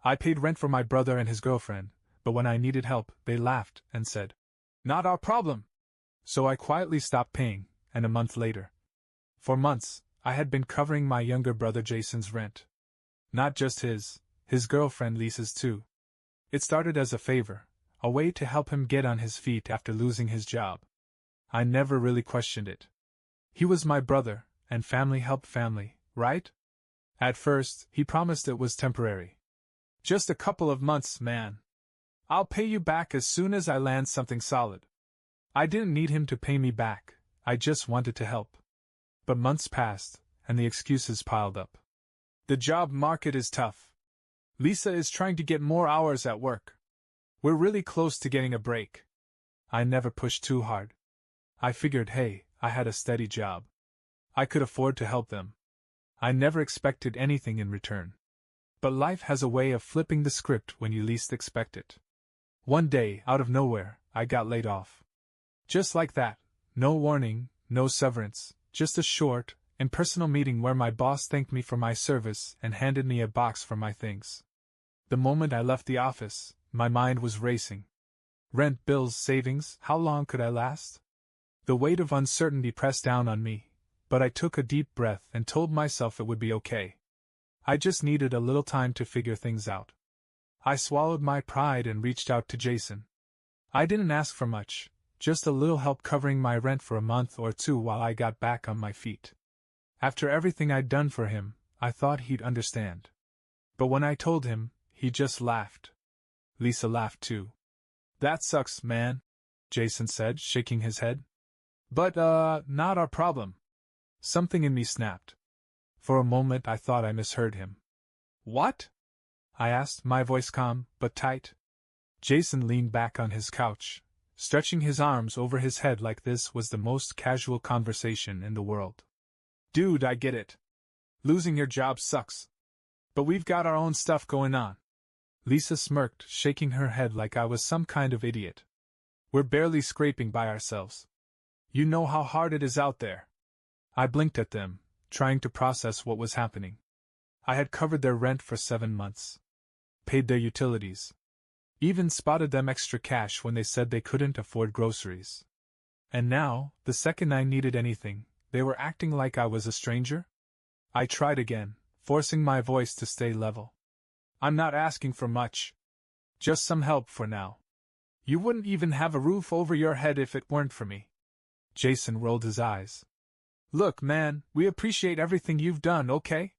I paid rent for my brother and his girlfriend, but when I needed help, they laughed and said, "Not our problem." So I quietly stopped paying, and a month later. For months, I had been covering my younger brother Jason's rent. Not just his girlfriend Lisa's too. It started as a favor, a way to help him get on his feet after losing his job. I never really questioned it. He was my brother, and family helped family, right? At first, he promised it was temporary. "Just a couple of months, man. I'll pay you back as soon as I land something solid." I didn't need him to pay me back, I just wanted to help. But months passed, and the excuses piled up. "The job market is tough. Lisa is trying to get more hours at work. We're really close to getting a break." I never pushed too hard. I figured, hey, I had a steady job. I could afford to help them. I never expected anything in return. But life has a way of flipping the script when you least expect it. One day, out of nowhere, I got laid off. Just like that, no warning, no severance, just a short, impersonal meeting where my boss thanked me for my service and handed me a box for my things. The moment I left the office, my mind was racing. Rent, bills, savings, how long could I last? The weight of uncertainty pressed down on me, but I took a deep breath and told myself it would be okay. I just needed a little time to figure things out. I swallowed my pride and reached out to Jason. I didn't ask for much, just a little help covering my rent for a month or two while I got back on my feet. After everything I'd done for him, I thought he'd understand. But when I told him, he just laughed. Lisa laughed too. "That sucks, man," Jason said, shaking his head. "But, not our problem." Something in me snapped. For a moment I thought I misheard him. "What?" I asked, my voice calm, but tight. Jason leaned back on his couch, stretching his arms over his head like this was the most casual conversation in the world. "Dude, I get it. Losing your job sucks. But we've got our own stuff going on." Lisa smirked, shaking her head like I was some kind of idiot. "We're barely scraping by ourselves. You know how hard it is out there." I blinked at them, trying to process what was happening. I had covered their rent for 7 months. Paid their utilities. Even spotted them extra cash when they said they couldn't afford groceries. And now, the second I needed anything, they were acting like I was a stranger? I tried again, forcing my voice to stay level. "I'm not asking for much. Just some help for now. You wouldn't even have a roof over your head if it weren't for me." Jason rolled his eyes. "Look, man, we appreciate everything you've done, okay?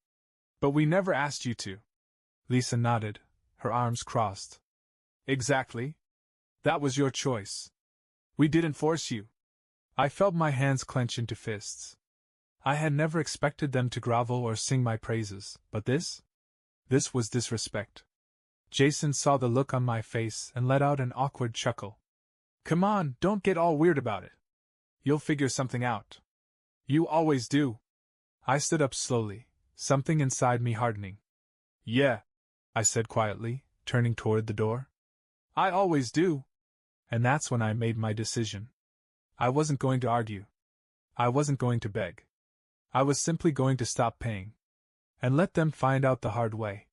But we never asked you to." Lisa nodded, her arms crossed. "Exactly. That was your choice. We didn't force you." I felt my hands clench into fists. I had never expected them to grovel or sing my praises, but this? This was disrespect. Jason saw the look on my face and let out an awkward chuckle. "Come on, don't get all weird about it. You'll figure something out. You always do." I stood up slowly, something inside me hardening. "Yeah," I said quietly, turning toward the door. "I always do." And that's when I made my decision. I wasn't going to argue. I wasn't going to beg. I was simply going to stop paying. And let them find out the hard way.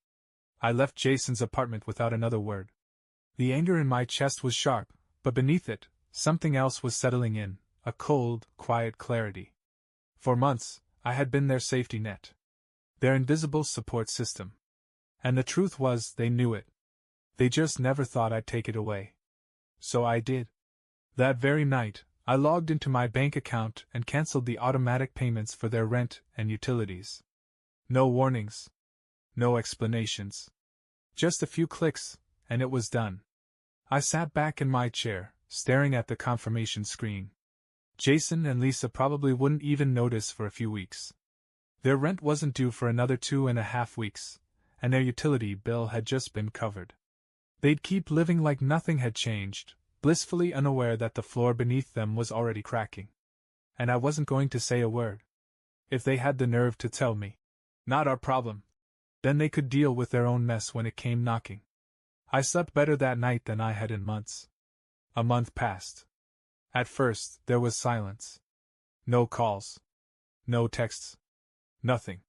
I left Jason's apartment without another word. The anger in my chest was sharp, but beneath it, something else was settling in, a cold, quiet clarity. For months, I had been their safety net. Their invisible support system. And the truth was, they knew it. They just never thought I'd take it away. So I did. That very night, I logged into my bank account and canceled the automatic payments for their rent and utilities. No warnings. No explanations. Just a few clicks, and it was done. I sat back in my chair, staring at the confirmation screen. Jason and Lisa probably wouldn't even notice for a few weeks. Their rent wasn't due for another 2.5 weeks, and their utility bill had just been covered. They'd keep living like nothing had changed, blissfully unaware that the floor beneath them was already cracking. And I wasn't going to say a word. If they had the nerve to tell me, "Not our problem," then they could deal with their own mess when it came knocking. I slept better that night than I had in months. A month passed. At first, there was silence. No calls. No texts. Nothing.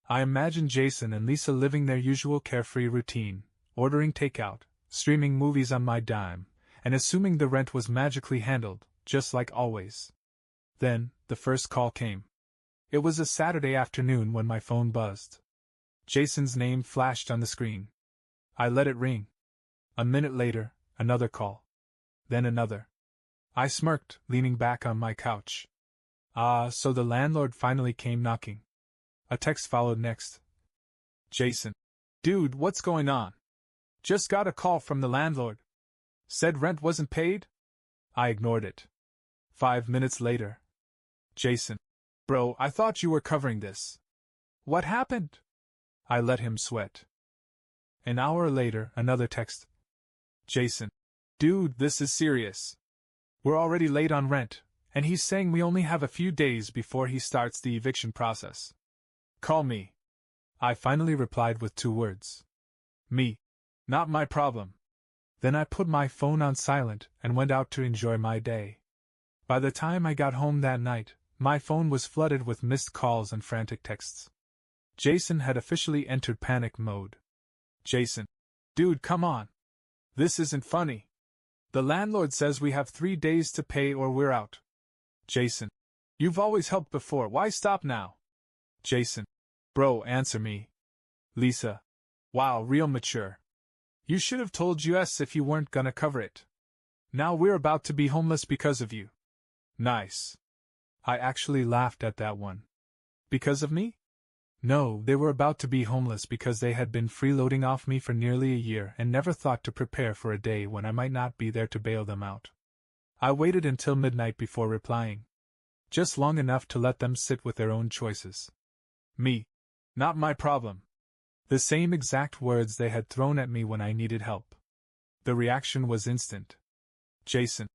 I imagined Jason and Lisa living their usual carefree routine, ordering takeout, streaming movies on my dime, and assuming the rent was magically handled, just like always. Then, the first call came. It was a Saturday afternoon when my phone buzzed. Jason's name flashed on the screen. I let it ring. A minute later, another call. Then another. I smirked, leaning back on my couch. So the landlord finally came knocking. A text followed next. Jason. Dude, what's going on? Just got a call from the landlord. Said rent wasn't paid? I ignored it. 5 minutes later. Jason. Bro, I thought you were covering this. What happened? I let him sweat. An hour later, another text. Jason. Dude, this is serious. We're already late on rent, and he's saying we only have a few days before he starts the eviction process. Call me. I finally replied with 2 words. Me. Not my problem. Then I put my phone on silent and went out to enjoy my day. By the time I got home that night, my phone was flooded with missed calls and frantic texts. Jason had officially entered panic mode. Jason. Dude, come on. This isn't funny. The landlord says we have 3 days to pay or we're out. Jason. You've always helped before, why stop now? Jason. Bro, answer me. Lisa. Wow, real mature. You should have told us if you weren't gonna cover it. Now we're about to be homeless because of you. Nice. I actually laughed at that one. Because of me? No, they were about to be homeless because they had been freeloading off me for nearly a year and never thought to prepare for a day when I might not be there to bail them out. I waited until midnight before replying. Just long enough to let them sit with their own choices. Me. Not my problem. The same exact words they had thrown at me when I needed help. The reaction was instant. Jason.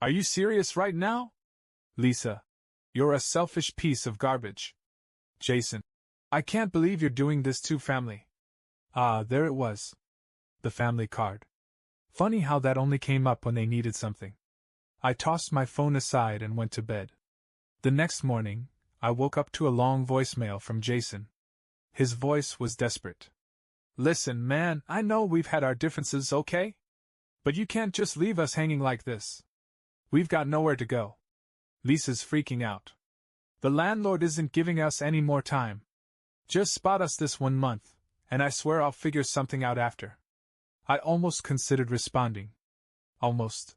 Are you serious right now? Lisa. You're a selfish piece of garbage. Jason. I can't believe you're doing this to family. There it was. The family card. Funny how that only came up when they needed something. I tossed my phone aside and went to bed. The next morning, I woke up to a long voicemail from Jason. His voice was desperate. Listen, man, I know we've had our differences, okay? But you can't just leave us hanging like this. We've got nowhere to go. Lisa's freaking out. The landlord isn't giving us any more time. Just spot us this 1 month, and I swear I'll figure something out after. I almost considered responding. Almost.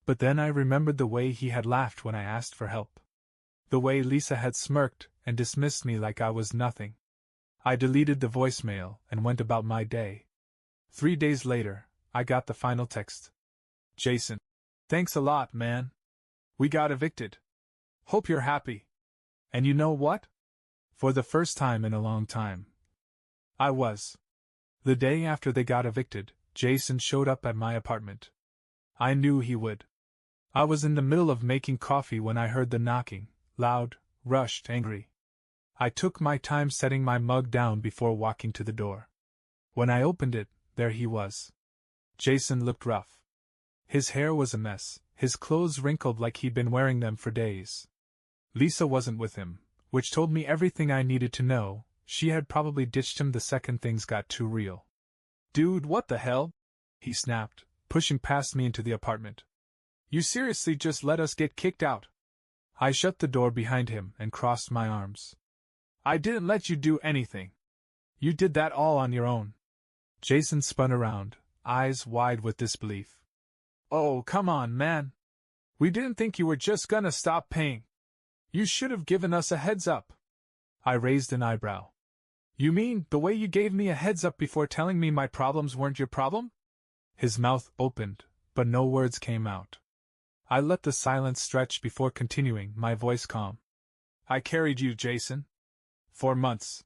But then I remembered the way he had laughed when I asked for help. The way Lisa had smirked and dismissed me like I was nothing. I deleted the voicemail and went about my day. 3 days later, I got the final text. Jason. Thanks a lot, man. We got evicted. Hope you're happy. And you know what? For the first time in a long time, I was. The day after they got evicted, Jason showed up at my apartment. I knew he would. I was in the middle of making coffee when I heard the knocking, loud, rushed, angry. I took my time setting my mug down before walking to the door. When I opened it, there he was. Jason looked rough. His hair was a mess, his clothes wrinkled like he'd been wearing them for days. Lisa wasn't with him, which told me everything I needed to know. She had probably ditched him the second things got too real. Dude, what the hell? He snapped, pushing past me into the apartment. You seriously just let us get kicked out? I shut the door behind him and crossed my arms. I didn't let you do anything. You did that all on your own. Jason spun around, eyes wide with disbelief. Oh, come on, man. We didn't think you were just gonna stop paying. You should have given us a heads up. I raised an eyebrow. You mean the way you gave me a heads up before telling me my problems weren't your problem? His mouth opened, but no words came out. I let the silence stretch before continuing, my voice calm. I carried you, Jason. 4 months.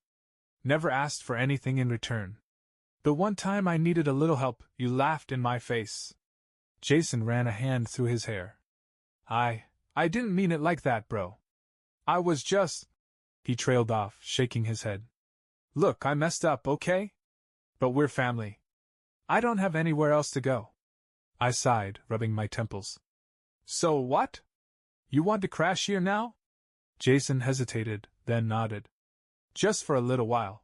Never asked for anything in return. The one time I needed a little help, you laughed in my face. Jason ran a hand through his hair. I didn't mean it like that, bro. I was just... He trailed off, shaking his head. Look, I messed up, okay? But we're family. I don't have anywhere else to go. I sighed, rubbing my temples. So what? You want to crash here now? Jason hesitated, then nodded. Just for a little while.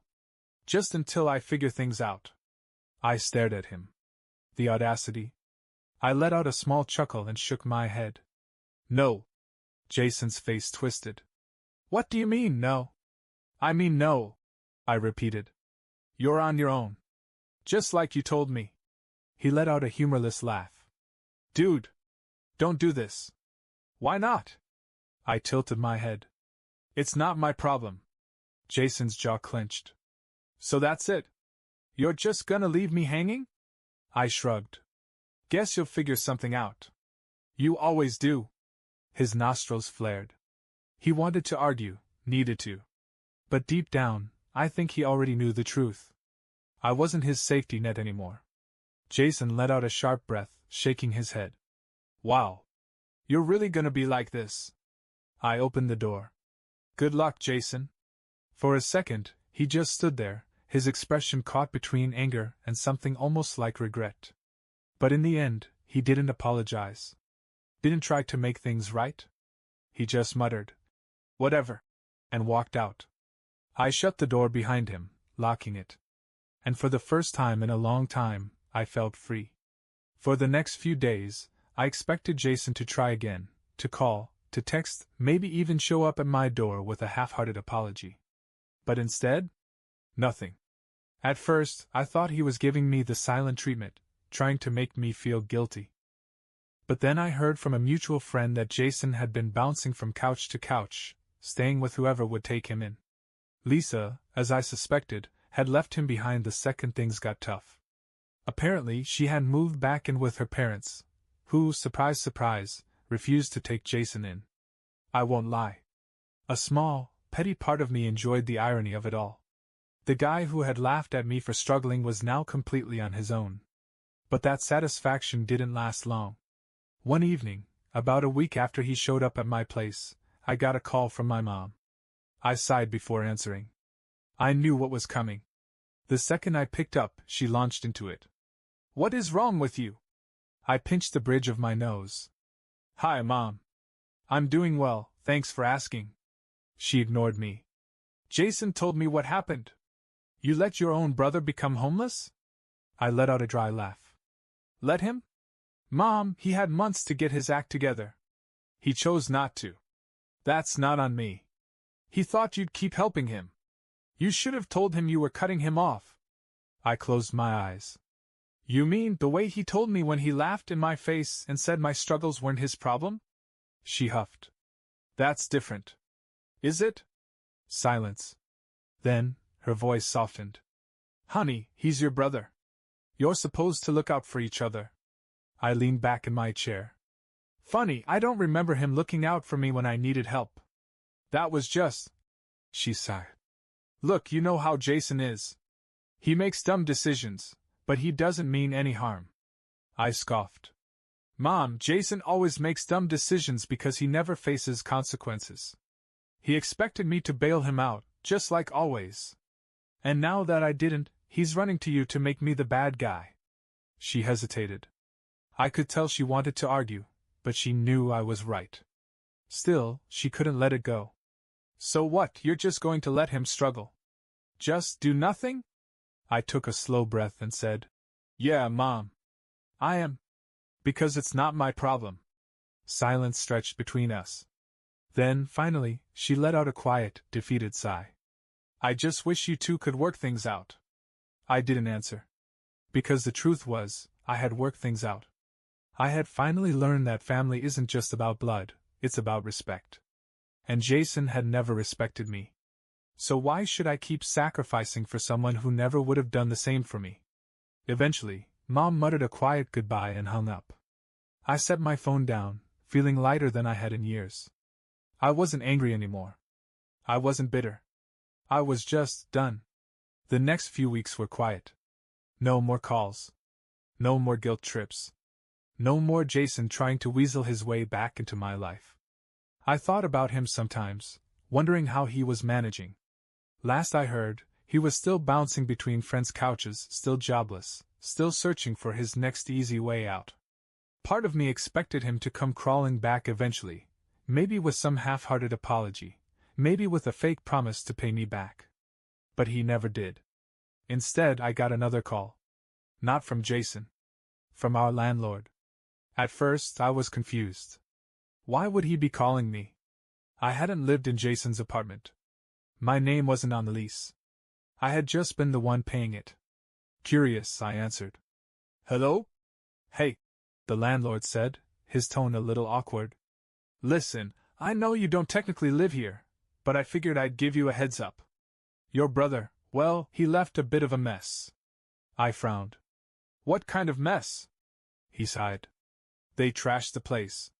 Just until I figure things out. I stared at him. The audacity. I let out a small chuckle and shook my head. No. Jason's face twisted. What do you mean, no? I mean no, I repeated. You're on your own. Just like you told me. He let out a humorless laugh. Dude! Don't do this. Why not? I tilted my head. It's not my problem. Jason's jaw clenched. So that's it? You're just gonna leave me hanging? I shrugged. Guess you'll figure something out. You always do. His nostrils flared. He wanted to argue, needed to. But deep down, I think he already knew the truth. I wasn't his safety net anymore. Jason let out a sharp breath, shaking his head. Wow. You're really gonna be like this? I opened the door. Good luck, Jason. For a second, he just stood there, his expression caught between anger and something almost like regret. But in the end, he didn't apologize. Didn't try to make things right. He just muttered, "Whatever," and walked out. I shut the door behind him, locking it. And for the first time in a long time, I felt free. For the next few days, I expected Jason to try again, to call, to text, maybe even show up at my door with a half-hearted apology. But instead, nothing. At first, I thought he was giving me the silent treatment, trying to make me feel guilty. But then I heard from a mutual friend that Jason had been bouncing from couch to couch, staying with whoever would take him in. Lisa, as I suspected, had left him behind the second things got tough. Apparently, she had moved back in with her parents, who, surprise surprise, refused to take Jason in. I won't lie. A small, petty part of me enjoyed the irony of it all. The guy who had laughed at me for struggling was now completely on his own. But that satisfaction didn't last long. One evening, about a week after he showed up at my place, I got a call from my mom. I sighed before answering. I knew what was coming. The second I picked up, she launched into it. What is wrong with you? I pinched the bridge of my nose. Hi, Mom. I'm doing well, thanks for asking. She ignored me. Jason told me what happened. You let your own brother become homeless? I let out a dry laugh. Let him? Mom, he had months to get his act together. He chose not to. That's not on me. He thought you'd keep helping him. You should have told him you were cutting him off. I closed my eyes. You mean the way he told me when he laughed in my face and said my struggles weren't his problem? She huffed. That's different. Is it? Silence. Then, her voice softened. Honey, he's your brother. You're supposed to look out for each other. I leaned back in my chair. Funny, I don't remember him looking out for me when I needed help. That was just... She sighed. Look, you know how Jason is. He makes dumb decisions, but he doesn't mean any harm. I scoffed. Mom, Jason always makes dumb decisions because he never faces consequences. He expected me to bail him out, just like always. And now that I didn't, he's running to you to make me the bad guy. She hesitated. I could tell she wanted to argue, but she knew I was right. Still, she couldn't let it go. So what, you're just going to let him struggle? Just do nothing? I took a slow breath and said, Yeah, Mom. I am. Because it's not my problem. Silence stretched between us. Then, finally, she let out a quiet, defeated sigh. I just wish you two could work things out. I didn't answer. Because the truth was, I had worked things out. I had finally learned that family isn't just about blood, it's about respect. And Jason had never respected me. So why should I keep sacrificing for someone who never would have done the same for me? Eventually, Mom muttered a quiet goodbye and hung up. I set my phone down, feeling lighter than I had in years. I wasn't angry anymore. I wasn't bitter. I was just done. The next few weeks were quiet. No more calls. No more guilt trips. No more Jason trying to weasel his way back into my life. I thought about him sometimes, wondering how he was managing. Last I heard, he was still bouncing between friends' couches, still jobless, still searching for his next easy way out. Part of me expected him to come crawling back eventually, maybe with some half-hearted apology, maybe with a fake promise to pay me back. But he never did. Instead, I got another call. Not from Jason. From our landlord. At first, I was confused. Why would he be calling me? I hadn't lived in Jason's apartment. My name wasn't on the lease. I had just been the one paying it. Curious, I answered. Hello? Hey, the landlord said, his tone a little awkward. Listen, I know you don't technically live here, but I figured I'd give you a heads up. Your brother, well, he left a bit of a mess. I frowned. What kind of mess? He sighed. They trashed the place.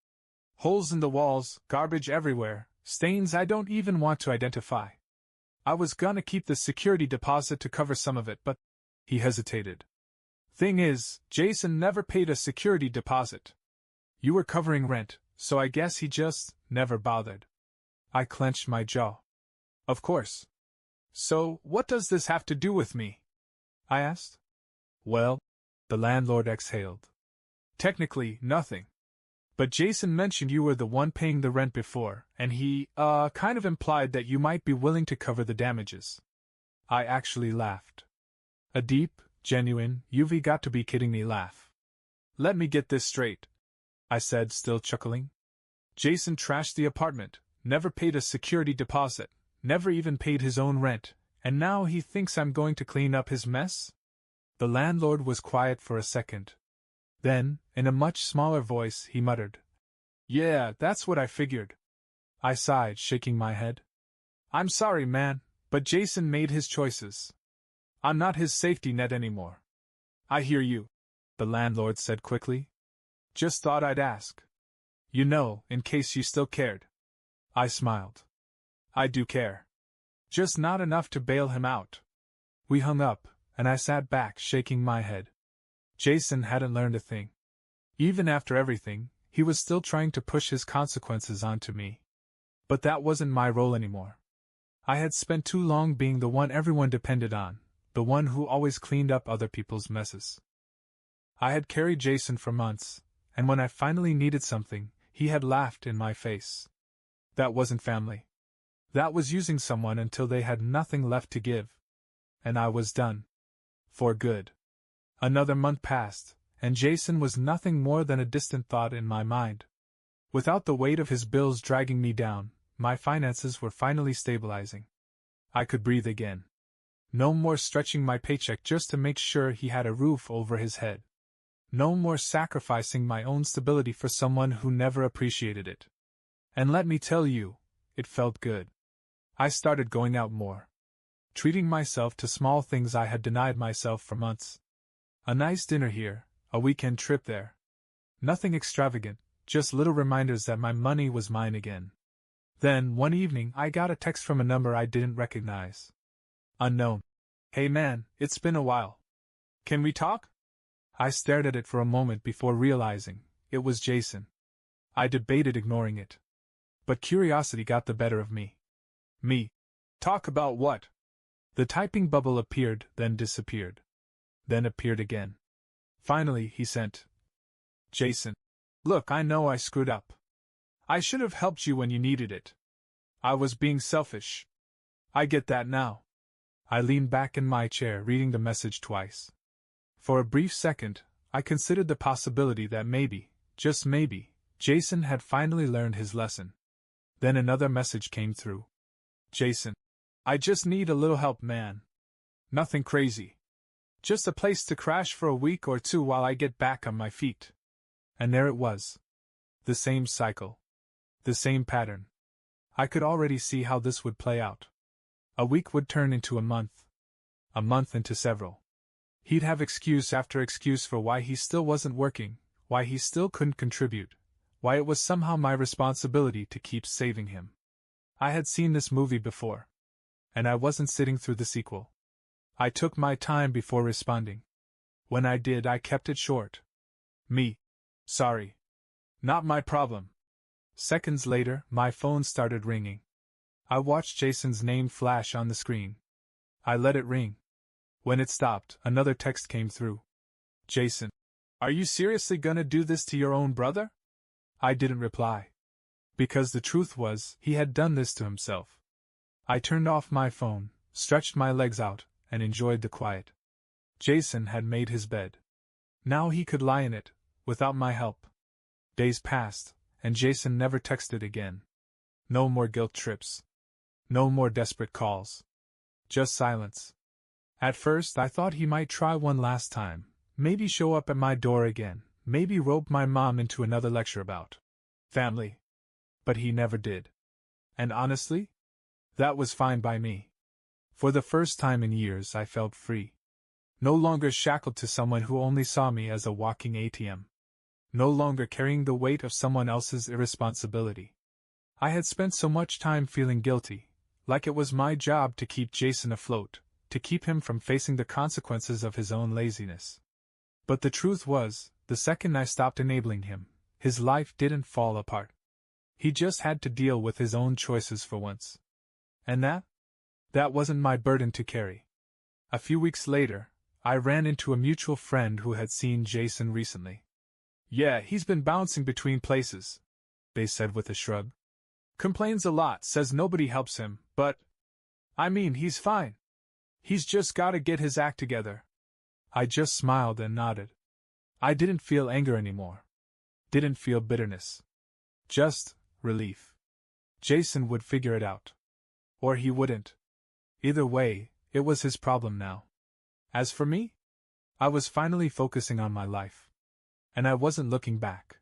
Holes in the walls, garbage everywhere, stains I don't even want to identify. I was gonna keep the security deposit to cover some of it, but… He hesitated. Thing is, Jason never paid a security deposit. You were covering rent, so I guess he just never bothered. I clenched my jaw. Of course. So, what does this have to do with me? I asked. Well, the landlord exhaled. Technically, nothing. But Jason mentioned you were the one paying the rent before, and he, kind of implied that you might be willing to cover the damages. I actually laughed. A deep, genuine, you've got to be kidding me laugh. Let me get this straight, I said, still chuckling. Jason trashed the apartment, never paid a security deposit, never even paid his own rent, and now he thinks I'm going to clean up his mess? The landlord was quiet for a second. Then, in a much smaller voice, he muttered, Yeah, that's what I figured. I sighed, shaking my head. I'm sorry, man, but Jason made his choices. I'm not his safety net anymore. I hear you, the landlord said quickly. Just thought I'd ask. You know, in case you still cared. I smiled. I do care. Just not enough to bail him out. We hung up, and I sat back, shaking my head. Jason hadn't learned a thing. Even after everything, he was still trying to push his consequences onto me. But that wasn't my role anymore. I had spent too long being the one everyone depended on, the one who always cleaned up other people's messes. I had carried Jason for months, and when I finally needed something, he had laughed in my face. That wasn't family. That was using someone until they had nothing left to give. And I was done. For good. Another month passed, and Jason was nothing more than a distant thought in my mind. Without the weight of his bills dragging me down, my finances were finally stabilizing. I could breathe again. No more stretching my paycheck just to make sure he had a roof over his head. No more sacrificing my own stability for someone who never appreciated it. And let me tell you, it felt good. I started going out more. Treating myself to small things I had denied myself for months. A nice dinner here, a weekend trip there. Nothing extravagant, just little reminders that my money was mine again. Then, one evening, I got a text from a number I didn't recognize. Unknown. Hey man, it's been a while. Can we talk? I stared at it for a moment before realizing it was Jason. I debated ignoring it. But curiosity got the better of me. Me. Talk about what? The typing bubble appeared, then disappeared. Then appeared again. Finally, he sent. Jason. Look, I know I screwed up. I should have helped you when you needed it. I was being selfish. I get that now. I leaned back in my chair, reading the message twice. For a brief second, I considered the possibility that maybe, just maybe, Jason had finally learned his lesson. Then another message came through. Jason. I just need a little help, man. Nothing crazy. Just a place to crash for a week or two while I get back on my feet. And there it was. The same cycle. The same pattern. I could already see how this would play out. A week would turn into a month. A month into several. He'd have excuse after excuse for why he still wasn't working, why he still couldn't contribute, why it was somehow my responsibility to keep saving him. I had seen this movie before. And I wasn't sitting through the sequel. I took my time before responding. When I did, I kept it short. Me. Sorry. Not my problem. Seconds later, my phone started ringing. I watched Jason's name flash on the screen. I let it ring. When it stopped, another text came through. Jason. Are you seriously gonna do this to your own brother? I didn't reply. Because the truth was, he had done this to himself. I turned off my phone, stretched my legs out, and enjoyed the quiet. Jason had made his bed. Now he could lie in it, without my help. Days passed, and Jason never texted again. No more guilt trips. No more desperate calls. Just silence. At first I thought he might try one last time, maybe show up at my door again, maybe rope my mom into another lecture about family. But he never did. And honestly, that was fine by me. For the first time in years I felt free. No longer shackled to someone who only saw me as a walking ATM. No longer carrying the weight of someone else's irresponsibility. I had spent so much time feeling guilty, like it was my job to keep Jason afloat, to keep him from facing the consequences of his own laziness. But the truth was, the second I stopped enabling him, his life didn't fall apart. He just had to deal with his own choices for once. And that wasn't my burden to carry. A few weeks later, I ran into a mutual friend who had seen Jason recently. "Yeah, he's been bouncing between places," they said with a shrug. "Complains a lot, says nobody helps him, but I mean, he's fine. He's just gotta get his act together." I just smiled and nodded. I didn't feel anger anymore. Didn't feel bitterness. Just relief. Jason would figure it out. Or he wouldn't. Either way, it was his problem now. As for me, I was finally focusing on my life. And I wasn't looking back.